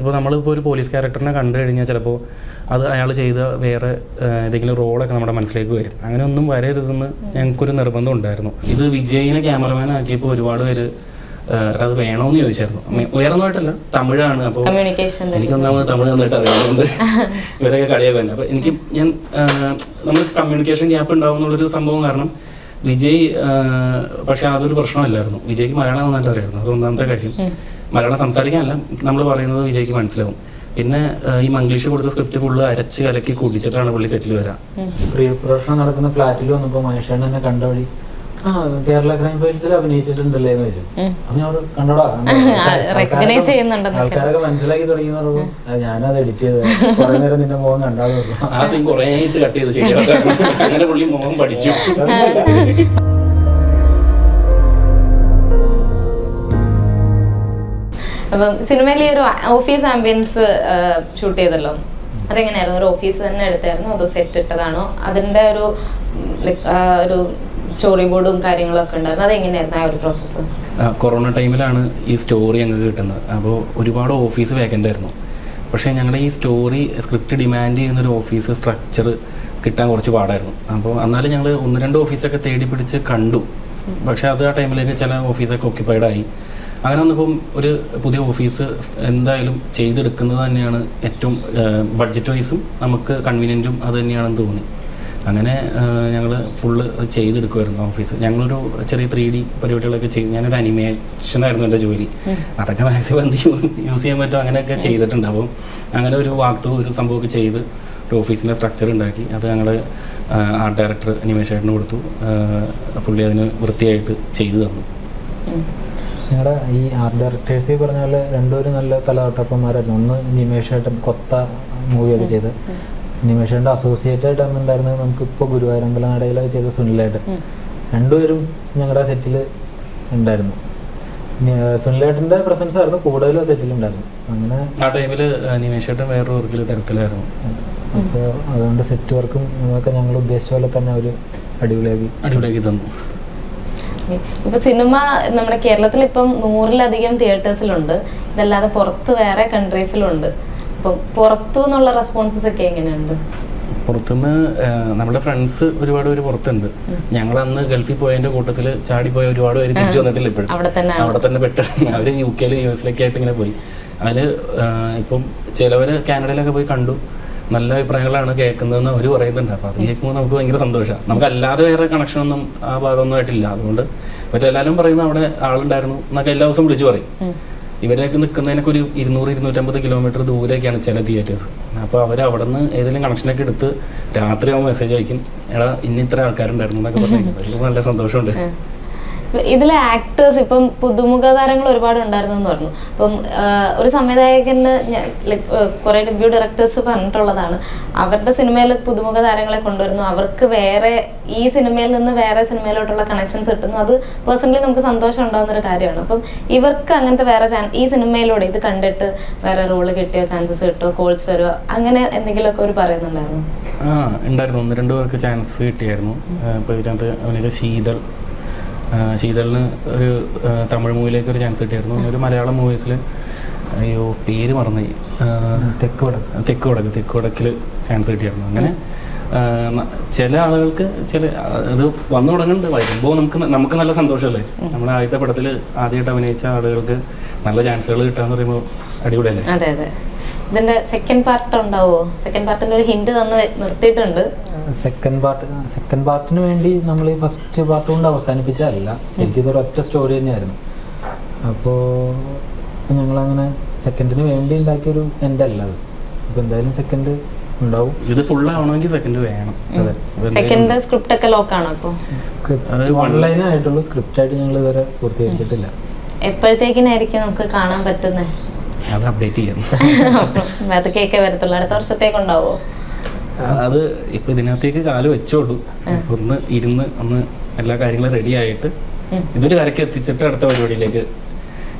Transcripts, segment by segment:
ഇപ്പോൾ നമ്മളിപ്പോൾ ഒരു പോലീസ് ക്യാരക്ടറിനെ കണ്ടു കഴിഞ്ഞാൽ ചിലപ്പോൾ അത് അയാൾ ചെയ്ത വേറെ ഏതെങ്കിലും റോളൊക്കെ നമ്മുടെ മനസ്സിലേക്ക് വരും. അങ്ങനെ ഒന്നും വരരുതെന്ന് ഞങ്ങൾക്കൊരു നിർബന്ധം ഉണ്ടായിരുന്നു. ഇത് വിജയിനെ ക്യാമറമാൻ ആക്കിയപ്പോൾ ഒരുപാട് പേര് അത് വേണമെന്ന് ചോദിച്ചായിരുന്നു. ഉയർന്നതായിട്ടല്ല, തമിഴാണ്. അപ്പോൾ എനിക്കൊന്നാമത് തമിഴ് നന്നായിട്ട് അറിയാവുന്നതുകൊണ്ട് ഇവരൊക്കെ കളിയൊക്കെ തന്നെ. അപ്പോൾ നമുക്ക് കമ്മ്യൂണിക്കേഷൻ ഗ്യാപ്പ് ഉണ്ടാവും എന്നുള്ളൊരു സംഭവം കാരണം വിജയ് പക്ഷെ അതൊരു പ്രശ്നമല്ലായിരുന്നു. വിജയ്ക്ക് മലയാളം നന്നായിട്ട് അറിയായിരുന്നു. അത് ഒന്നാമത്തെ കാര്യം. മലയാളം സംസാരിക്കാനല്ല, നമ്മൾ പറയുന്നത് വിജയ്ക്ക് മനസ്സിലാവും. പിന്നെ ഈ മംഗ്ലീഷ് കൊടുത്ത സ്ക്രിപ്റ്റ് ഫുള്ള് അരച്ച് കലക്കി കുടിച്ചിട്ടാണ് പുള്ളി സെറ്റിൽ വരാം. പ്രീ പ്രൊഡക്ഷൻ നടക്കുന്ന ഫ്ലാറ്റിൽ വന്നപ്പോൾ മഹേഷേണ്ണ എന്നെ കണ്ട വഴി കേരള ക്രൈം ഫയൽസിൽ അഭിനയിച്ചിട്ടുണ്ടല്ലേ എന്ന് ചോദിച്ചു. അപ്പൊ ഞാൻ കണ്ടോടാ, ആൾക്കാരൊക്കെ മനസ്സിലാക്കി തുടങ്ങി പറയുമ്പോൾ ഞാനത് എഡിറ്റ് ചെയ്ത് കുറെ നേരം നിന്റെ മുഖം കണ്ടാൽ അങ്ങനെ പുള്ളി മുഖം പഠിച്ചു. അപ്പം സിനിമയിൽ ഈ ഒരു ഓഫീസ് ആംബിയൻസ് ഷൂട്ട് ചെയ്തല്ലോ, അതെങ്ങനെയായിരുന്നു? ഒരു ഓഫീസ് തന്നെ എടുത്തായിരുന്നു അതോ സെറ്റ് ഇട്ടതാണോ? അതിന്റെ ഒരു സ്റ്റോറി ബോർഡും കാര്യങ്ങളൊക്കെ ഉണ്ടായിരുന്നു, അതെങ്ങനെയായിരുന്നു ആ ഒരു പ്രോസസ്സ്? കൊറോണ ടൈമിലാണ് ഈ സ്റ്റോറി ഞങ്ങൾക്ക് കിട്ടുന്നത്. അപ്പോൾ ഒരുപാട് ഓഫീസ് വേക്കൻ്റ് ആയിരുന്നു. പക്ഷേ ഞങ്ങളുടെ ഈ സ്റ്റോറി സ്ക്രിപ്റ്റ് ഡിമാൻഡ് ചെയ്യുന്നൊരു ഓഫീസ് സ്ട്രക്ചർ കിട്ടാൻ കുറച്ച് പാടായിരുന്നു. അപ്പോൾ എന്നാലും ഞങ്ങൾ 1-2 ഓഫീസൊക്കെ തേടി പിടിച്ച് കണ്ടു. പക്ഷേ അത് ആ ടൈമിലേക്ക് ചില ഓഫീസൊക്കെ ഓക്യുപ്പൈഡ് ആയി. അങ്ങനെ വന്നപ്പം ഒരു പുതിയ ഓഫീസ് എന്തായാലും ചെയ്തെടുക്കുന്നത് തന്നെയാണ് ഏറ്റവും ബഡ്ജറ്റ് വൈസും നമുക്ക് കൺവീനിയൻറ്റും അത് തന്നെയാണെന്ന് തോന്നി. അങ്ങനെ ഞങ്ങൾ ഫുള്ള് ചെയ്തെടുക്കുമായിരുന്നു ഓഫീസ്. ഞങ്ങളൊരു ചെറിയ 3D പരിപാടികളൊക്കെ ചെയ്ത്, ഞാനൊരു അനിമേഷനായിരുന്നു എൻ്റെ ജോലി. അതൊക്കെ മാക്സിമം എന്ത് യൂസ് ചെയ്യാൻ പറ്റും അങ്ങനെയൊക്കെ ചെയ്തിട്ടുണ്ട്. അപ്പം അങ്ങനെ ഒരു ഒരു സംഭവമൊക്കെ ചെയ്ത് ഒരു ഓഫീസിൻ്റെ സ്ട്രക്ചർ ഉണ്ടാക്കി അത് ഞങ്ങൾ ആർട്ട് ഡയറക്ടർ അനിമേഷേട്ടന് കൊടുത്തു. പുള്ളി അതിന് വൃത്തിയായിട്ട് ചെയ്തു തന്നു. ഞങ്ങളുടെ ഈ ആർട്ട് ഡയറക്ടേഴ്സ് പറഞ്ഞ പോലെ രണ്ടുപേരും നല്ല തലതൊട്ടപ്പന്മാരായിരുന്നു. ഒന്ന് നിമേഷേട്ടൻ കൊത്ത മൂവിയൊക്കെ ചെയ്ത്, നിമേഷേട്ടൻ്റെ അസോസിയേറ്റ് ആയിട്ട് അന്നുണ്ടായിരുന്നത് നമുക്കിപ്പോൾ ഗുരുവായൂരമ്പല നടയിലൊക്കെ ചെയ്ത സുനിലേട്ടൻ. രണ്ടുപേരും ഞങ്ങളുടെ സെറ്റിൽ ഉണ്ടായിരുന്നു. സുനിലേട്ടൻ്റെ പ്രസൻസ് ആയിരുന്നു കൂടുതലും സെറ്റിലുണ്ടായിരുന്നു. അങ്ങനെ ആ ടൈമിൽ നിമേഷേട്ടൻ വേറൊരു വർക്കിൽ തിരക്കിലായിരുന്നു. അപ്പോൾ അതുകൊണ്ട് സെറ്റ് വർക്കും ഒക്കെ ഞങ്ങൾ ഉദ്ദേശിച്ച പോലെ തന്നെ അവർ അടിപൊളിയാക്കി തന്നു. ഇപ്പൊ സിനിമ നമ്മുടെ കേരളത്തിൽ ഇപ്പം 100-ലധികം തിയേറ്റേഴ്സിലുണ്ട്. ഇതല്ലാതെ പുറത്ത് വേറെ കൺട്രീസിലുണ്ട്. അപ്പം പുറത്തു നിന്നുള്ള റെസ്പോൺസസ് ഒക്കെ എങ്ങനെയുണ്ട്? പുറത്തുനിന്ന് നമ്മുടെ ഫ്രണ്ട്സ് ഒരുപാട് പേര് പുറത്തുണ്ട്. ഞങ്ങൾ അന്ന് ഗൾഫിൽ പോയതിന്റെ കൂട്ടത്തിൽ ചാടിപ്പോയ ഒരുപാട് പേര് തിരിച്ചു വന്നിട്ടില്ല. ഇപ്പോഴും അവിടെ തന്നെ പെട്ട് അവര് UK US ആയിട്ട് ഇങ്ങനെ പോയി. അതില് ഇപ്പം ചിലവര് കാനഡയിലൊക്കെ പോയി കണ്ടു. നല്ല അഭിപ്രായങ്ങളാണ് കേൾക്കുന്നതെന്ന് അവർ പറയുന്നുണ്ട്. അപ്പോൾ അത് കേൾക്കുമ്പോൾ നമുക്ക് ഭയങ്കര സന്തോഷമാണ്. നമുക്ക് അല്ലാതെ വേറെ കണക്ഷനൊന്നും ആ ഭാഗമൊന്നും ആയിട്ടില്ല. അതുകൊണ്ട് മറ്റെല്ലാവരും പറയുന്നത് അവിടെ ആളുണ്ടായിരുന്നു എന്നൊക്കെ എല്ലാ ദിവസവും വിളിച്ചു പറയും. ഇവരൊക്കെ നിൽക്കുന്നതിനൊക്കെ ഒരു 200-250 കിലോമീറ്റർ ദൂരേക്കാണ് ചില തിയേറ്റേഴ്സ്. അപ്പോൾ അവർ അവിടെ നിന്ന് ഏതെങ്കിലും കണക്ഷനൊക്കെ എടുത്ത് രാത്രി ആകുമ്പോൾ മെസ്സേജ് അയക്കും, എടാ ഇത്ര ആൾക്കാരുണ്ടായിരുന്നു എന്നൊക്കെ പറഞ്ഞു. നല്ല സന്തോഷമുണ്ട്. ഇതിലെ ആക്ടേഴ്സ് ഇപ്പം പുതുമുഖ താരങ്ങൾ ഒരുപാട് ഉണ്ടായിരുന്നു എന്ന് പറഞ്ഞു. അപ്പം ഒരു സംവിധായകന് കുറെ ഡെബ്യൂ ഡയറക്ടേഴ്സ് പറഞ്ഞിട്ടുള്ളതാണ്, അവരുടെ സിനിമയിൽ പുതുമുഖ താരങ്ങളെ കൊണ്ടുവരുന്നു, അവർക്ക് വേറെ ഈ സിനിമയിൽ നിന്ന് വേറെ സിനിമയിലോട്ടുള്ള കണക്ഷൻസ് കിട്ടുന്നു. അത് പേഴ്സണലി നമുക്ക് സന്തോഷം ഉണ്ടാകുന്ന ഒരു കാര്യമാണ്. അപ്പം ഇവർക്ക് അങ്ങനത്തെ വേറെ ഈ സിനിമയിലൂടെ ഇത് കണ്ടിട്ട് വേറെ റോള് കിട്ടിയോ, ചാൻസസ് കിട്ടുമോ, കോൾസ് വരുമോ, അങ്ങനെ എന്തെങ്കിലുമൊക്കെ അവർ പറയുന്നുണ്ടായിരുന്നു? ഉണ്ടായിരുന്നു. 1-2 പേർക്ക് ചാൻസ് കിട്ടിയായിരുന്നു. ഇപ്പോൾ ഇതിനകത്ത് അവനൊരു ശീതളിന് ഒരു തമിഴ് മൂവിയിലേക്ക് ഒരു ചാൻസ് കിട്ടിയായിരുന്നു. ഒരു മലയാളം മൂവീസിൽ പേര് മറന്നു, തെക്ക് വടക്കിൽ ചാൻസ് കിട്ടിയായിരുന്നു. അങ്ങനെ ചില ആളുകൾക്ക് ഇത് വന്നു തുടങ്ങുന്നുണ്ട്. വരുമ്പോൾ നമുക്ക് നല്ല സന്തോഷമല്ലേ. നമ്മുടെ ആദ്യത്തെ പടത്തിൽ ആദ്യമായിട്ട് അഭിനയിച്ച ആളുകൾക്ക് നല്ല ചാൻസുകൾ കിട്ടാന്ന് പറയുമ്പോൾ അടിപൊളിയല്ലേ. അതെ അതെ. ഇതിന്റെ സെക്കൻഡ് പാർട്ട് ഉണ്ടാവോ? സെക്കൻഡ് പാർട്ടിന്റെ ഒരു ഹിന്റ് തന്ന് നിർത്തിയിട്ടുണ്ട്. സെക്കൻഡ് പാർട്ടിന് വേണ്ടി നമ്മൾ ഈ ഫസ്റ്റ് പാർട്ട് കൊണ്ട് അവസാനിപ്പിച്ചതല്ല, ശരിക്കും ഇതൊരു ഒറ്റ സ്റ്റോറി തന്നെയായിരുന്നു. അപ്പോൾ ഞങ്ങളങ്ങനെ സെക്കൻഡിന് വേണ്ടി ഉണ്ടാക്കിയൊരു എൻ്റെ അല്ല അത്. അപ്പോൾ എന്തായാലും സെക്കൻഡ് ഉണ്ടാവും. ഇത് ഫുൾ ആവണമെങ്കിൽ സെക്കൻഡ് വേണം. അതെ. സെക്കൻഡ് സ്ക്രിപ്റ്റ് ഒക്കെ ലോക്കാണ്. അപ്പോൾ ഓൺലൈനായിട്ടുള്ള സ്ക്രിപ്റ്റായിട്ട് ഞങ്ങൾ ഇതുവരെ പൂർത്തീകരിച്ചിട്ടില്ല. എപ്പോഴത്തേക്കിനായിരിക്കും നമുക്ക് കാണാൻ പറ്റുന്നത്? അത് അപ്ഡേറ്റ് ചെയ്യാം. അതൊക്കെ വരത്തുള്ളൂ. അടുത്ത വർഷത്തേക്ക് ഉണ്ടാവോ? അത് ഇപ്പൊ ഇതിനകത്തേക്ക് കാല് വെച്ചോളൂ. ഒന്ന് ഇരുന്ന് എല്ലാ കാര്യങ്ങളും റെഡി ആയിട്ട് ഇതൊരു കരയ്ക്ക് എത്തിച്ചിട്ട് അടുത്ത പരിപാടിയിലേക്ക്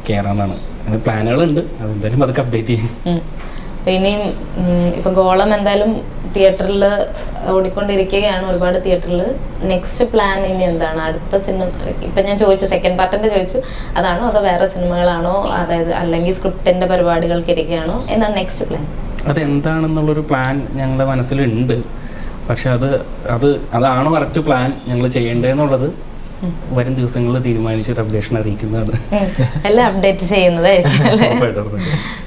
കയറാന്നാണ് പ്ലാനുകളുണ്ട്. അതെന്തായാലും അതൊക്കെ അപ്ഡേറ്റ് ചെയ്യും. ഇനിയും ഇപ്പൊ ഗോളം എന്തായാലും തിയേറ്ററിൽ ഓടിക്കൊണ്ടിരിക്കുകയാണ്, ഒരുപാട് തിയേറ്ററിൽ. നെക്സ്റ്റ് പ്ലാൻ ഇനി എന്താണ്? അടുത്ത സിനിമ ഇപ്പം ഞാൻ ചോദിച്ചു, സെക്കൻഡ് പാർട്ടിൻ്റെ ചോദിച്ചു, അതാണോ അതോ വേറെ സിനിമകളാണോ, അതായത് അല്ലെങ്കിൽ സ്ക്രിപ്റ്റിൻ്റെ പരിപാടികൾക്ക് ഇരിക്കുകയാണോ, എന്താണ് നെക്സ്റ്റ് പ്ലാൻ? അതെന്താണെന്നുള്ളൊരു പ്ലാൻ ഞങ്ങളുടെ മനസ്സിലുണ്ട്. പക്ഷെ അതാണോ കറക്റ്റ് പ്ലാൻ ഞങ്ങൾ ചെയ്യേണ്ടതെന്നുള്ളത് വരും ദിവസങ്ങളിൽ തീരുമാനിച്ചിട്ട് അപ്ഡേഷൻ അറിയിക്കുന്നതാണ്. എല്ലാം അപ്ഡേറ്റ് ചെയ്യുന്നത്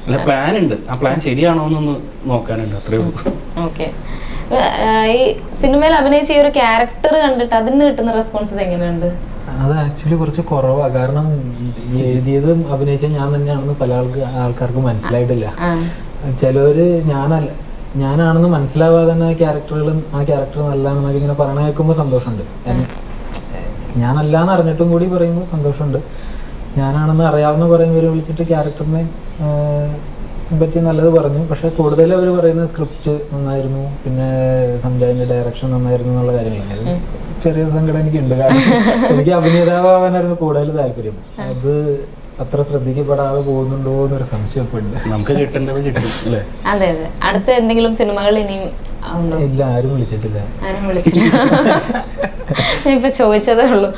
അല്ല, പ്ലാൻ ഉണ്ട്. ആ പ്ലാൻ ശരിയാണോ എന്നൊന്ന് നോക്കാനുണ്ട്, അത്രേ ഉള്ളൂ. ഓക്കെ. ഈ സിനിമയിൽ അഭിനയിച്ച ഈ ഒരു ക്യാരക്ടർ കണ്ടിട്ട് അതിന് കിട്ടുന്ന റെസ്പോൺസസ് എങ്ങനെയുണ്ട്? അത് ആക്ച്വലി കുറച്ച് കുറവാണ്. കാരണം എഴുതിയതും അഭിനയിച്ച ഞാൻ തന്നെയാണെന്ന് പല ആൾക്കാർക്ക് മനസ്സിലായിട്ടില്ല. ചിലവര് ഞാനാണെന്ന് മനസ്സിലാവാതെ തന്നെ ആ ക്യാരക്ടർ നല്ലതാണെന്നൊക്കെ ഇങ്ങനെ പറയണ കേൾക്കുമ്പോൾ സന്തോഷമുണ്ട്. ഞാനല്ലാന്ന് അറിഞ്ഞിട്ടും കൂടി പറയുമ്പോൾ സന്തോഷമുണ്ട്. ഞാനാണെന്ന് അറിയാവുന്ന കുറേ പേര് വിളിച്ചിട്ട് ക്യാരക്ടറിനെ പറ്റി നല്ലത് പറഞ്ഞു. പക്ഷെ കൂടുതൽ അവർ പറയുന്നത് സ്ക്രിപ്റ്റ് നന്നായിരുന്നു, പിന്നെ സഞ്ജയിന്റെ ഡയറക്ഷൻ നന്നായിരുന്നു എന്നുള്ള കാര്യങ്ങളാണ്. ചെറിയ സങ്കടം എനിക്കുണ്ട്. കാരണം എനിക്ക് അഭിനേതാവാനായിരുന്നു കൂടുതൽ താല്പര്യം. അത് അത്ര ശ്രദ്ധിക്കപ്പെടാതെ പോകുന്നുണ്ടോ എന്നൊരു സംശയമുണ്ട്. നമുക്ക് കിട്ടേണ്ടത് കിട്ടും അല്ലേ? അതെ അതെ. അടുത്ത എന്തെങ്കിലും സിനിമകൾ ഇനിയും ഇല്ല, ആരും വിളിച്ചിട്ടില്ല. ഞാൻ ഇപ്പൊ ചോദിച്ചതേ ഉള്ളൂ.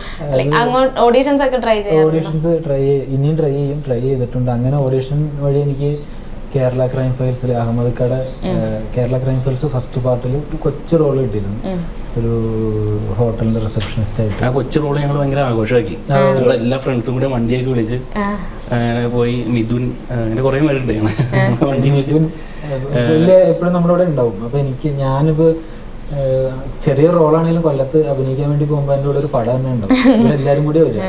അങ്ങോട്ട് ഓഡീഷൻസ് ഒക്കെ ഓഡീഷൻസ് ഇനിയും ട്രൈ ചെയ്തിട്ടുണ്ട്. അങ്ങനെ ഓഡീഷൻ വഴി എനിക്ക് കേരള ക്രൈം ഫയൽസിൽ അഹമ്മദ് കട കേരള ക്രൈം ഫയൽസ് ഫസ്റ്റ് പാർട്ടിൽ ഒരു കൊച്ചു റോള് കിട്ടിയിരുന്നു. ഒരു ഹോട്ടലിന്റെ റിസപ്ഷനിസ്റ്റ് ആയിട്ട്. ആ കൊച്ചു റോള് ഞങ്ങൾ ഭയങ്കര ആഘോഷമാക്കി. എല്ലാ ഫ്രണ്ട്സും കൂടെ വണ്ടിയൊക്കെ വിളിച്ച് പോയി. മിഥുൻ അങ്ങനെ കുറെ പേരുണ്ട്. വണ്ടി എപ്പോഴും നമ്മുടെ ഇവിടെ ഉണ്ടാവും. അപ്പൊ ഞാനിപ്പോ ചെറിയ റോളാണെങ്കിലും കൊല്ലത്ത് അഭിനയിക്കാൻ വേണ്ടി പോകുമ്പോ എൻ്റെ കൂടെ ഒരു പടം തന്നെ ഉണ്ടാവും. എല്ലാരും കൂടി വരും.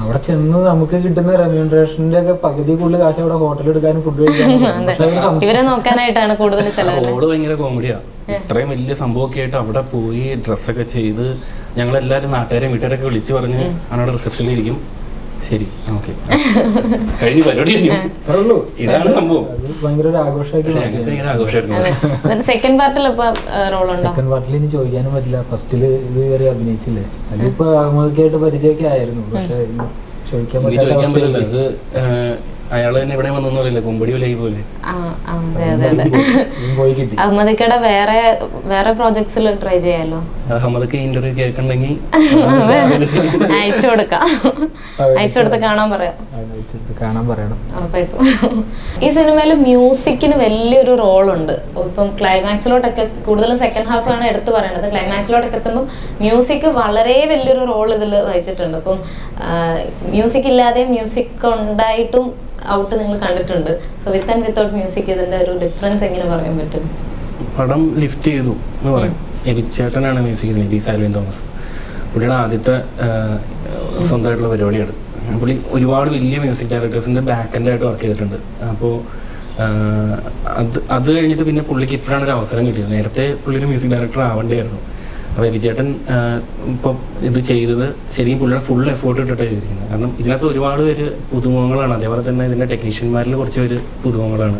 അവിടെ ചെന്ന് നമുക്ക് കിട്ടുന്ന റെമ്യൂണറേഷന്റെ ഒക്കെ പകുതി കൂടുതൽ കാശ് അവിടെ ഹോട്ടൽ എടുക്കാനും ഫുഡ് നോക്കാനായിട്ടാണ് കൂടുതൽ. റോഡ് ഭയങ്കര കോമഡിയാ. ഇത്രയും വലിയ സംഭവമൊക്കെ ആയിട്ട് അവിടെ പോയി ഡ്രസ്സൊക്കെ ചെയ്ത് ഞങ്ങളെല്ലാവരും നാട്ടുകാരെയും വീട്ടുകാരൊക്കെ വിളിച്ചു പറഞ്ഞ് അവിടെ റിസപ്ഷനിൽ ഇരിക്കും. ശരി, ഓക്കെ, കഴിഞ്ഞ പരിപാടി കഴിഞ്ഞു. ഇതാണ് സംഭവം. ഭയങ്കര ഒരു ആഘോഷമായിരുന്നു. സെക്കൻഡ് പാർട്ടിൽ ഇനി ചോദിക്കാനും പറ്റില്ല. ഫസ്റ്റില് ഇത് കയറി അഭിനയിച്ചില്ലേ, അതിപ്പോ അഹമ്മദൊക്കെയായിട്ട് പരിചയമൊക്കെ ആയിരുന്നു. പക്ഷെ ചോദിക്കാൻ പറ്റില്ല. അത് അയാള് തന്നെ ഇവിടെ വന്നൊന്നും അറിയില്ല, കൊമ്പടി പോലെ പോലെ അഹമ്മദിക്കട വേറെ പ്രോജക്ട്സിൽ ട്രൈ ചെയ്യാലോ. അഹമ്മദൊക്കെ ഇന്റർവ്യൂ കേൾക്കണ്ടെങ്കിൽ അയച്ചു കൊടുത്ത് കാണാൻ പറയണം. ഈ സിനിമയിൽ മ്യൂസിക്കിന് വലിയൊരു റോളുണ്ട്. ഇപ്പം ക്ലൈമാക്സിലോട്ടൊക്കെ കൂടുതലും സെക്കൻഡ് ഹാഫ് ആണ് എടുത്തു പറയണത്. ക്ലൈമാക്സിലോട്ടൊക്കെ എത്തുമ്പോൾ മ്യൂസിക് വളരെ വലിയൊരു റോൾ ഇതിൽ വഹിച്ചിട്ടുണ്ട്. അപ്പം മ്യൂസിക് ഇല്ലാതെ മ്യൂസിക് ഉണ്ടായിട്ടും ഔട്ട് നിങ്ങൾ കണ്ടിട്ടുണ്ട്. So with and without music ഇതിന്റെ ഒരു ഡിഫറൻസ് എങ്ങനെ പറയാൻ പറ്റും? പടം ലിഫ്റ്റ് ചെയ്തു എന്ന് പറയും. എബിച്ചേട്ടനാണ് മ്യൂസിക്, എബി സാൽവിൻ തോമസ്. പുള്ളിയുടെ ആദ്യത്തെ സ്വന്തമായിട്ടുള്ള പരിപാടിയാണ്. പുള്ളി ഒരുപാട് വലിയ മ്യൂസിക് ഡയറക്ടേഴ്സിൻ്റെ ബാക്കെൻഡായിട്ട് വർക്ക് ചെയ്തിട്ടുണ്ട്. അപ്പോൾ അത് കഴിഞ്ഞിട്ട് പിന്നെ പുള്ളിക്ക് ഇപ്പോഴാണ് ഒരു അവസരം കിട്ടിയത്. നേരത്തെ പുള്ളി ഒരു മ്യൂസിക് ഡയറക്ടർ ആവേണ്ടിയായിരുന്നു. അപ്പോൾ എബിച്ചേട്ടൻ ഇപ്പം ഇത് ചെയ്തത് ശരിക്കും പുള്ളിയുടെ ഫുൾ എഫേർട്ട് ഇട്ടിട്ടാണ് ചെയ്തിരിക്കുന്നത്. കാരണം ഇതിനകത്ത് ഒരുപാട് പേര് പുതുമുഖങ്ങളാണ്. അതേപോലെ തന്നെ ഇതിൻ്റെ ടെക്നീഷ്യന്മാരിൽ കുറച്ച് പേര് പുതുമുഖങ്ങളാണ്.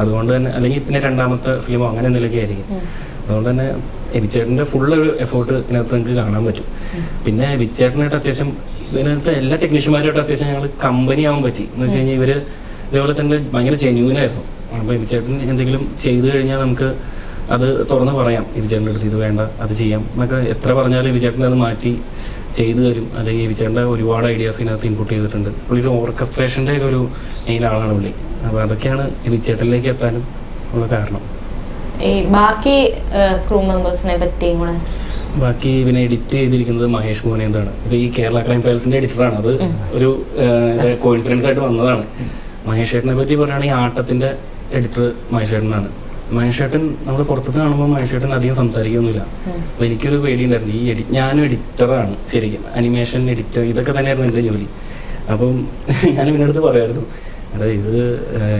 അതുകൊണ്ട് തന്നെ, അല്ലെങ്കിൽ പിന്നെ രണ്ടാമത്തെ ഫിലിമോ അങ്ങനെ എന്തെങ്കിലുമൊക്കെ ആയിരിക്കും. അതുകൊണ്ട് തന്നെ എബിച്ചേട്ടൻ്റെ ഫുൾ ഒരു എഫേർട്ട് ഇതിനകത്ത് നിങ്ങൾക്ക് കാണാൻ പറ്റും. പിന്നെ എബിച്ചേട്ടനായിട്ട് അത്യാവശ്യം ഇതിനകത്ത് എല്ലാ ടെക്നീഷ്യന്മാരുമായിട്ട് അത്യാവശ്യം ഞങ്ങൾ കമ്പനി ആവാൻ പറ്റി. എന്ന് വെച്ച് കഴിഞ്ഞാൽ ഇവർ ഇതേപോലെ തന്നെ ഭയങ്കര ജെന്യൂനായിരുന്നു. അപ്പോൾ എബിച്ചേട്ടൻ എന്തെങ്കിലും ചെയ്തു കഴിഞ്ഞാൽ നമുക്ക് അത് തുറന്ന് പറയാം. എബിച്ചേട്ടൻ്റെ അടുത്ത് ഇത് വേണ്ട, അത് ചെയ്യാം എന്നൊക്കെ എത്ര പറഞ്ഞാലും എബിച്ചേട്ടൻ അത് മാറ്റി ചെയ്തു തരും. അല്ലെങ്കിൽ എബിച്ചേട്ടൻ്റെ ഒരുപാട് ഐഡിയാസ് ഇതിനകത്ത് ഇൻപുട്ട് ചെയ്തിട്ടുണ്ട്. പുള്ളി ഒരു ഓർക്കസ്ട്രേഷൻ്റെ ഒരു മെയിൻ ആളാണ് പുള്ളി. അപ്പോൾ അതൊക്കെയാണ് എബിച്ചേട്ടനിലേക്ക് എത്താനും ഉള്ള കാരണം. ഈ ബാക്കി ക്രൂ മെമ്പേഴ്സിനെ പറ്റിയും കൂടെ ബാക്കി പിന്നെ എഡിറ്റ് ചെയ്തിരിക്കുന്നത് മഹേഷ് മോനേന്താണ്. ഇത് ഈ കേരള ക്രൈം ഫയൽസിൻ്റെ എഡിറ്ററാണ്. അത് ഒരു കോയിൻസിഡൻസ് ആയിട്ട് വന്നതാണ്. മഹേഷ് ഏട്ടനെ പറ്റി പറയുകയാണെങ്കിൽ ആട്ടത്തിൻ്റെ എഡിറ്റർ മഹേഷ് ഏട്ടനാണ്. മഹേഷ് ഏട്ടൻ നമ്മൾ പുറത്തുനിന്ന് കാണുമ്പോൾ മഹേഷ് ഏട്ടൻ അധികം സംസാരിക്കൊന്നുമില്ല. അപ്പോൾ എനിക്കൊരു പേടിയുണ്ടായിരുന്നു. ഞാനും എഡിറ്ററാണ് ശരിക്കും, അനിമേഷൻ എഡിറ്റർ, ഇതൊക്കെ തന്നെയായിരുന്നു എൻ്റെ ജോലി. അപ്പം ഞാൻ ഇവൻ്റെ അടുത്ത് പറയായിരുന്നു, എടാ ഇത്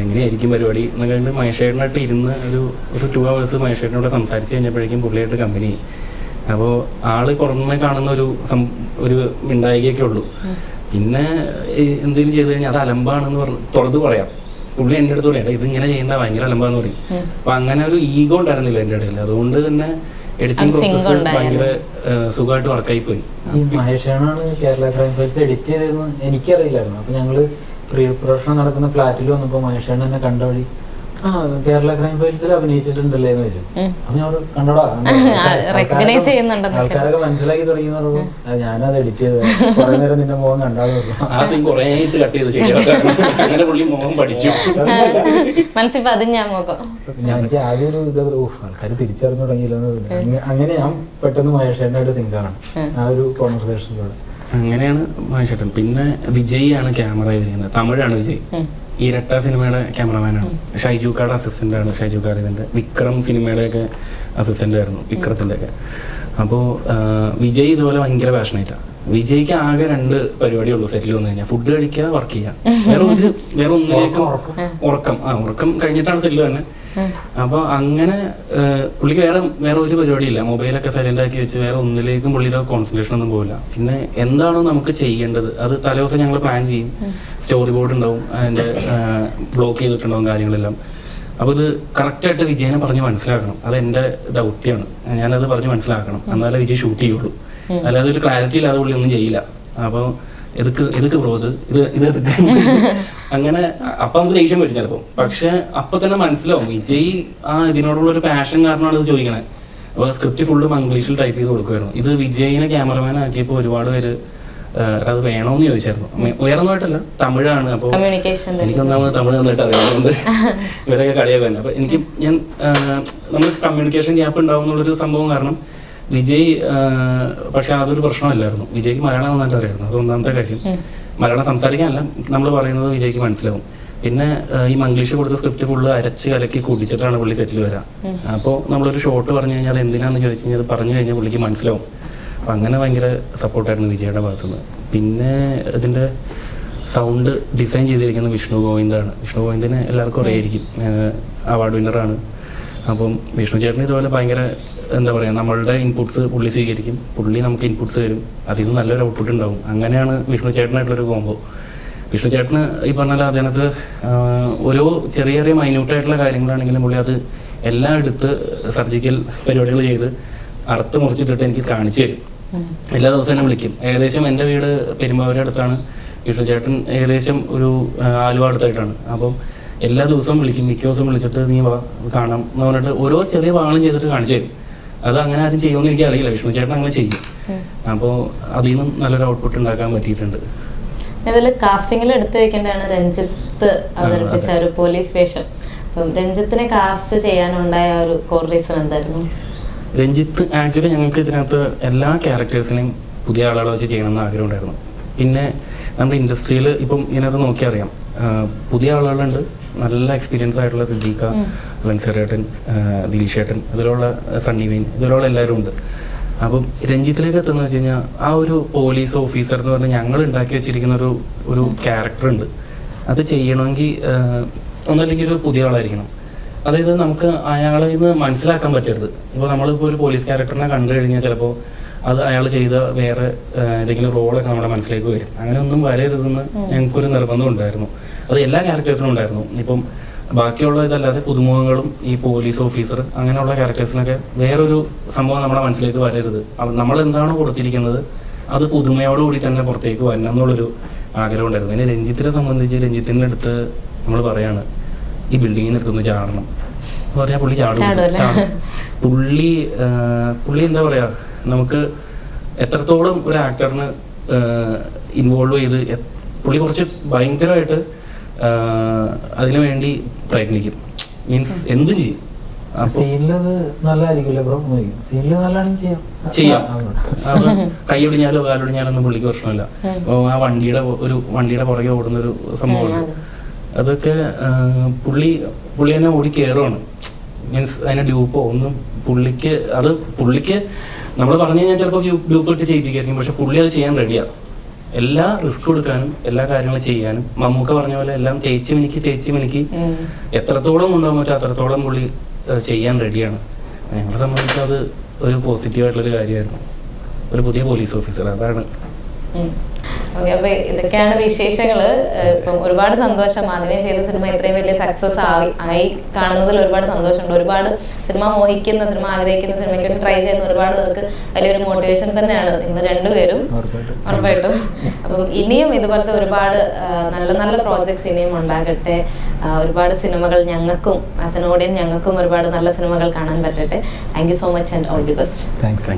എങ്ങനെയായിരിക്കും പരിപാടി എന്നൊക്കെ കണ്ട് മഹേഷ് ഏട്ടനായിട്ട് ഇരുന്ന് ഒരു 2 hours മഹേഷ് ഏട്ടനോട് സംസാരിച്ച് കഴിഞ്ഞപ്പോഴേക്കും പുള്ളിയായിട്ട് കമ്പനി. അപ്പോൾ ആള് പുറമെ കാണുന്ന ഒരു മിണ്ടായികയൊക്കെ ഉള്ളൂ. പിന്നെ എന്തെങ്കിലും ചെയ്ത് കഴിഞ്ഞാൽ അത് അലമ്പാണെന്ന് തുറന്ന് പറയാം. പുള്ളി എൻ്റെ അടുത്ത് പറയാം, ഇതിങ്ങനെ ചെയ്യേണ്ട, ഭയങ്കര അലമ്പാന്ന് പറയും. അപ്പൊ അങ്ങനെ ഒരു ഈഗോ ഉണ്ടായിരുന്നില്ല എൻ്റെ ഇടയിൽ. അതുകൊണ്ട് തന്നെ എഡിറ്റിംഗ് പ്രോസസ്സ് ഭയങ്കര സുഖമായിട്ട് വർക്കായി പോയി. ഈ മഹേഷാണ് കേരള ക്രൈം ഫയൽസ് എഡിറ്റ് ചെയ്തതെന്ന് എനിക്കറിയില്ലായിരുന്നു. അപ്പൊ ഞങ്ങള് പ്രീ പ്രൊഡക്ഷൻ നടക്കുന്ന ഫ്ലാറ്റിൽ വന്നപ്പോൾ മഹേഷാണ് എന്നെ കണ്ട വഴി കേരള ക്രൈം ഫയൽസിൽ അഭിനയിച്ചിട്ടുണ്ടല്ലേ എന്ന് ചോദിച്ചു. അപ്പൊ ഞാൻ കണ്ടോടാ, റെക്കഗ്നൈസ് ചെയ്യുന്നുണ്ടെന്ന് ആൾക്കാരൊക്കെ മനസ്സിലാക്കി തുടങ്ങി എന്ന് പറഞ്ഞു. ഞാനത് എഡിറ്റ് ചെയ്ത് കുറെ നേരം നിന്റെ മുഖം കണ്ടാന്ന് മനസ്സിൽ പതിഞ്ഞാ മുഖം. എനിക്ക് ആദ്യം ഒരു ഇത് ആൾക്കാർ തിരിച്ചറിഞ്ഞു തുടങ്ങിയില്ല. അങ്ങനെ ഞാൻ പെട്ടെന്ന് മഹേഷേട്ടനായിട്ട് സിങ്കാണ് ആ ഒരു കോൺവെർസേഷനിലൂടെ. അങ്ങനെയാണ് മഹേഷേട്ടൻ. പിന്നെ വിജയ് ആണ് ക്യാമറ ചെയ്തിരിക്കുന്നത്. തമിഴാണ് വിജയ്. ഇരട്ട സിനിമയുടെ ക്യാമറമാനാണ്. ഷൈജുക്കാരുടെ അസിസ്റ്റന്റ് ആണ്. ഷൈജുക്കാർ ഇതിന്റെ വിക്രം സിനിമയുടെ ഒക്കെ അസിസ്റ്റന്റ് ആയിരുന്നു, വിക്രത്തിന്റെ ഒക്കെ. അപ്പോൾ വിജയ് ഇതുപോലെ ഭയങ്കര പാഷനേറ്റാണ്. വിജയ്ക്ക് ആകെ 2 പരിപാടിയുള്ളൂ സെറ്റിൽ വന്നു കഴിഞ്ഞാൽ: ഫുഡ് കഴിക്കുക, വർക്ക് ചെയ്യുക. വേറെ ഒന്നിലേക്കും ഉറക്കം കഴിഞ്ഞിട്ടാണ് സെറ്റിൽ തന്നെ. അപ്പോൾ അങ്ങനെ പുള്ളിക്ക് വേറെ ഒരു പരിപാടിയില്ല. മൊബൈലൊക്കെ സൈലന്റ് ആക്കി വെച്ച് വേറെ ഒന്നിലേക്കും പുള്ളിയുടെ കോൺസെൻട്രേഷൻ ഒന്നും പോകില്ല. പിന്നെ എന്താണോ നമുക്ക് ചെയ്യേണ്ടത് അത് തലേദിവസം ഞങ്ങൾ പ്ലാൻ ചെയ്യും. സ്റ്റോറി ബോർഡ് ഉണ്ടാവും, അതിൻ്റെ ബ്ലോക്ക് ചെയ്തിട്ടുണ്ടാവും കാര്യങ്ങളെല്ലാം. അപ്പോൾ ഇത് കറക്റ്റായിട്ട് വിജയനെ പറഞ്ഞ് മനസ്സിലാക്കണം. അത് എൻ്റെ ദൗത്യമാണ്. ഞാനത് പറഞ്ഞ് മനസ്സിലാക്കണം, എന്നാലേ വിജയ് ഷൂട്ട് ചെയ്യുള്ളൂ. അല്ലാതെ ഒരു ക്ലാരിറ്റി ഇല്ലാതെ പുള്ളി ഒന്നും ചെയ്യില്ല. അപ്പോൾ എതുക്ക് ബ്രോ ഇത് അങ്ങനെ അപ്പം നമുക്ക് ദേഷ്യം വരും ചിലപ്പോൾ. പക്ഷെ അപ്പൊ തന്നെ മനസ്സിലാവും വിജയ് ഇതിനോടുള്ള ഒരു പാഷൻ കാരണമാണ് ഇത് ചോദിക്കണേ. അപ്പോൾ സ്ക്രിപ്റ്റ് ഫുള്ള് മംഗ്ലീഷിൽ ടൈപ്പ് ചെയ്ത് കൊടുക്കുമായിരുന്നു. ഇത് വിജയിനെ ക്യാമറമാൻ ആക്കിയപ്പോൾ ഒരുപാട് പേര് അത് വേണമെന്ന് ചോദിച്ചായിരുന്നു. ഉയർന്നതായിട്ടല്ല, തമിഴാണ്. അപ്പോൾ എനിക്കൊന്നാമത് തമിഴ് നന്നായിട്ട് അറിയാവുന്നതുകൊണ്ട് ഇവരൊക്കെ കളിയാക്കുക തന്നെ. അപ്പോൾ നമ്മൾ കമ്മ്യൂണിക്കേഷൻ ഗ്യാപ്പ് ഉണ്ടാവും എന്നുള്ളൊരു സംഭവം കാരണം വിജയ് പക്ഷെ അതൊരു പ്രശ്നമല്ലായിരുന്നു. വിജയ്ക്ക് മലയാളം നന്നായിട്ട് അറിയായിരുന്നു. അത് ഒന്നാമത്തെ കാര്യം. മലയാളം സംസാരിക്കാനല്ല, നമ്മൾ പറയുന്നത് വിജയ്ക്ക് മനസ്സിലാവും. പിന്നെ ഈ മംഗ്ലീഷ് കൊടുത്ത സ്ക്രിപ്റ്റ് ഫുള്ള് അരച്ച് കലക്കി കൂട്ടിച്ചിട്ടാണ് പുള്ളി സെറ്റിൽ വരാം. അപ്പോൾ നമ്മളൊരു ഷോട്ട് പറഞ്ഞു കഴിഞ്ഞാൽ അത് എന്തിനാണെന്ന് ചോദിച്ചു കഴിഞ്ഞാൽ അത് പറഞ്ഞു കഴിഞ്ഞാൽ പുള്ളിക്ക് മനസ്സിലാവും. അപ്പം അങ്ങനെ ഭയങ്കര സപ്പോർട്ടായിരുന്നു വിജയുടെ ഭാഗത്തുനിന്ന്. പിന്നെ ഇതിൻ്റെ സൗണ്ട് ഡിസൈൻ ചെയ്തിരിക്കുന്ന വിഷ്ണു ഗോവിന്ദാണ്. വിഷ്ണു ഗോവിന്ദിനെ എല്ലാവർക്കും അറിയായിരിക്കും, അവാർഡ് വിന്നറാണ്. അപ്പം വിഷ്ണു ചേട്ടന് ഇതുപോലെ ഭയങ്കര എന്താ പറയുക, നമ്മളുടെ ഇൻപുട്സ് പുള്ളി സ്വീകരിക്കും, പുള്ളി നമുക്ക് ഇൻപുട്സ് തരും, അതിൽ നിന്ന് നല്ലൊരു ഔട്ട്പുട്ട് ഉണ്ടാവും. അങ്ങനെയാണ് വിഷ്ണു ചേട്ടനായിട്ടുള്ളൊരു കോംബോ. വിഷ്ണു ചേട്ടന് ഈ പറഞ്ഞാൽ അതിനകത്ത് ഓരോ ചെറിയ ചെറിയ മൈന്യൂട്ടായിട്ടുള്ള കാര്യങ്ങളാണെങ്കിലും പുള്ളി അത് എല്ലാം എടുത്ത് സർജിക്കൽ പരിപാടികൾ ചെയ്ത് അറുത്ത് മുറിച്ചിട്ടിട്ട് എനിക്ക് കാണിച്ചു തരും. എല്ലാ ദിവസവും എന്നെ വിളിക്കും. ഏകദേശം എൻ്റെ വീട് പെരുമ്പാവൂരിൻ്റെ അടുത്താണ്. വിഷ്ണു ചേട്ടൻ ഏകദേശം ഒരു ആലുവ അടുത്തായിട്ടാണ്. അപ്പം എല്ലാ ദിവസവും വിളിക്കും. മിക്ക ദിവസം വിളിച്ചിട്ട് നീ വാ കാണാം എന്ന് പറഞ്ഞിട്ട് ഓരോ ചെറിയ ഭാഗങ്ങളും ചെയ്തിട്ട് കാണിച്ചു തരും. അത് അങ്ങനെ ആരും ചെയ്യുമെന്ന് എനിക്ക് അറിയില്ല. വിഷ്ണു ചേട്ടൻ അങ്ങനെ ചെയ്യും. അപ്പോൾ അതിൽ നിന്നും നല്ലൊരു ഔട്ട്പുട്ട് ഉണ്ടാക്കാൻ പറ്റിയിട്ടുണ്ട്. ഇതിൽ കാസ്റ്റിംഗിൽ എടുത്തു വെക്കേണ്ടതാണ് രഞ്ജിത്ത് അവതരിപ്പിച്ച ഒരു പോലീസ് വേഷം. അപ്പം രഞ്ജിത്തിനെ കാസ്റ്റ് ചെയ്യാനുണ്ടായ ഒരു കോർ റീസൺ എന്തായിരുന്നു? രഞ്ജിത്ത് ആക്ച്വലി ഞങ്ങൾക്ക് ഇതിനകത്ത് എല്ലാ ക്യാരക്ടേഴ്സിനെയും പുതിയ ആളുകളെ വെച്ച് ചെയ്യണമെന്ന് ആഗ്രഹം ഉണ്ടായിരുന്നു. പിന്നെ നമ്മുടെ ഇൻഡസ്ട്രിയിൽ ഇപ്പം ഇതിനകത്ത് നോക്കിയാൽ അറിയാം, പുതിയ ആളുകളുണ്ട്, നല്ല എക്സ്പീരിയൻസ് ആയിട്ടുള്ള സിദ്ദീഖ, ലൻസറേട്ടൻ, ദിലീഷേട്ടൻ, ഇതിലുള്ള സണ്ണി വെയിൻ, ഇതിലുള്ള എല്ലാവരും ഉണ്ട്. അപ്പം രഞ്ജിത്തിലേക്ക് എത്തുന്ന വെച്ച് കഴിഞ്ഞാൽ ആ ഒരു പോലീസ് ഓഫീസർ എന്ന് പറഞ്ഞാൽ ഞങ്ങൾ ഉണ്ടാക്കി വെച്ചിരിക്കുന്ന ഒരു ക്യാരക്ടർ ഉണ്ട്. അത് ചെയ്യണമെങ്കിൽ ഒന്നല്ലെങ്കിൽ ഒരു പുതിയ ആളായിരിക്കണം. അതായത് നമുക്ക് അയാളിൽ നിന്ന് മനസ്സിലാക്കാൻ പറ്റരുത്. ഇപ്പോൾ നമ്മളിപ്പോൾ ഒരു പോലീസ് ക്യാരക്ടറിനെ കണ്ടു കഴിഞ്ഞാൽ ചിലപ്പോൾ അത് അയാൾ ചെയ്ത വേറെ ഏതെങ്കിലും റോളൊക്കെ നമ്മുടെ മനസ്സിലേക്ക് വരും. അങ്ങനെ ഒന്നും വരരുതെന്ന് ഞങ്ങൾക്കൊരു നിർബന്ധം ഉണ്ടായിരുന്നു. അത് എല്ലാ ക്യാരക്ടേഴ്സിനും ഉണ്ടായിരുന്നു. ഇപ്പം ബാക്കിയുള്ള ഇതല്ലാതെ പുതുമുഖങ്ങളും ഈ പോലീസ് ഓഫീസർ അങ്ങനെയുള്ള ക്യാരക്ടേഴ്സിനൊക്കെ വേറൊരു സംഭവം നമ്മുടെ മനസ്സിലേക്ക് വരരുത്. നമ്മൾ എന്താണോ കൊടുത്തിരിക്കുന്നത് അത് പുതുമയോടുകൂടി തന്നെ പുറത്തേക്ക് വരണം എന്നുള്ളൊരു ആഗ്രഹം ഉണ്ടായിരുന്നു. പിന്നെ രഞ്ജിത്തിനെ സംബന്ധിച്ച് രഞ്ജിത്തിൻ്റെ അടുത്ത് നമ്മൾ പറയാണ് ഈ ബിൽഡിങ്ങിൽ നിന്ന് എടുത്തൊന്ന് ചാടണം എന്ന് പറഞ്ഞാൽ പുള്ളി ചാടും. പുള്ളി എന്താ പറയുക, നമുക്ക് എത്രത്തോളം ഒരു ആക്ടറിന് ഇൻവോൾവ് ചെയ്ത് പുള്ളി കുറച്ച് ഭയങ്കരമായിട്ട് അതിനു വേണ്ടി പ്രയത്നിക്കും. മീൻസ് എന്തും ചെയ്യും. ചെയ്യാം. കൈയൊടിഞ്ഞാലോ കാലൊടിഞ്ഞാലോ ഒന്നും പുള്ളിക്ക് പ്രശ്നമില്ല. ആ വണ്ടിയുടെ പുറകെ ഓടുന്ന ഒരു സംഭവമാണ്. അതൊക്കെ പുള്ളി തന്നെ ഓടി കയറുവാണ്. മീൻസ് അതിനെ ഡ്യൂപ്പോ ഒന്നും പുള്ളിക്ക് നമ്മൾ പറഞ്ഞു കഴിഞ്ഞാൽ ചിലപ്പോൾ ഡ്യൂപ്പ് ഇട്ട് ചെയ്യിപ്പിക്കായിരിക്കും. പക്ഷെ പുള്ളി അത് ചെയ്യാൻ റെഡിയാണ്. എല്ലാ റിസ്ക് എടുക്കാനും എല്ലാ കാര്യങ്ങളും ചെയ്യാനും. മമ്മൂക്ക പറഞ്ഞ പോലെ എല്ലാം തേച്ച് മിനുക്കി എത്രത്തോളം കൊണ്ടുപോകാൻ പറ്റും അത്രത്തോളം പുള്ളി ചെയ്യാൻ റെഡിയാണ്. ഞങ്ങളെ സംബന്ധിച്ച് അത് ഒരു പോസിറ്റീവായിട്ടുള്ളൊരു കാര്യമായിരുന്നു. ഒരു പുതിയ പോലീസ് ഓഫീസർ അതാണ്. ഓക്കെ, അപ്പൊ ഇതൊക്കെയാണ് വിശേഷങ്ങള്. ഇപ്പം ഒരുപാട് സന്തോഷം. ആദ്യമേ ചെയ്ത സിനിമ ഇത്രയും വലിയ സക്സസ് ആയി കാണുന്നതിൽ ഒരുപാട് സന്തോഷമുണ്ട്. ഒരുപാട് സിനിമ മോഹിക്കുന്ന, സിനിമ ആഗ്രഹിക്കുന്ന, സിനിമയ്ക്ക് ട്രൈ ചെയ്യുന്ന ഒരുപാട് പേർക്ക് വലിയൊരു മോട്ടിവേഷൻ തന്നെയാണ് നിങ്ങൾ രണ്ടുപേരും, ഉറപ്പായിട്ടും. അപ്പം ഇനിയും ഇതുപോലത്തെ ഒരുപാട് നല്ല നല്ല പ്രോജക്ട്സ് ഇനിയും ഉണ്ടാകട്ടെ. ഒരുപാട് സിനിമകൾ ഞങ്ങൾക്കും ആസ് എൻ ഓഡിയൻസ് ഞങ്ങൾക്കും ഒരുപാട് നല്ല സിനിമകൾ കാണാൻ പറ്റട്ടെ. Thank you so much and all the best. Thanks.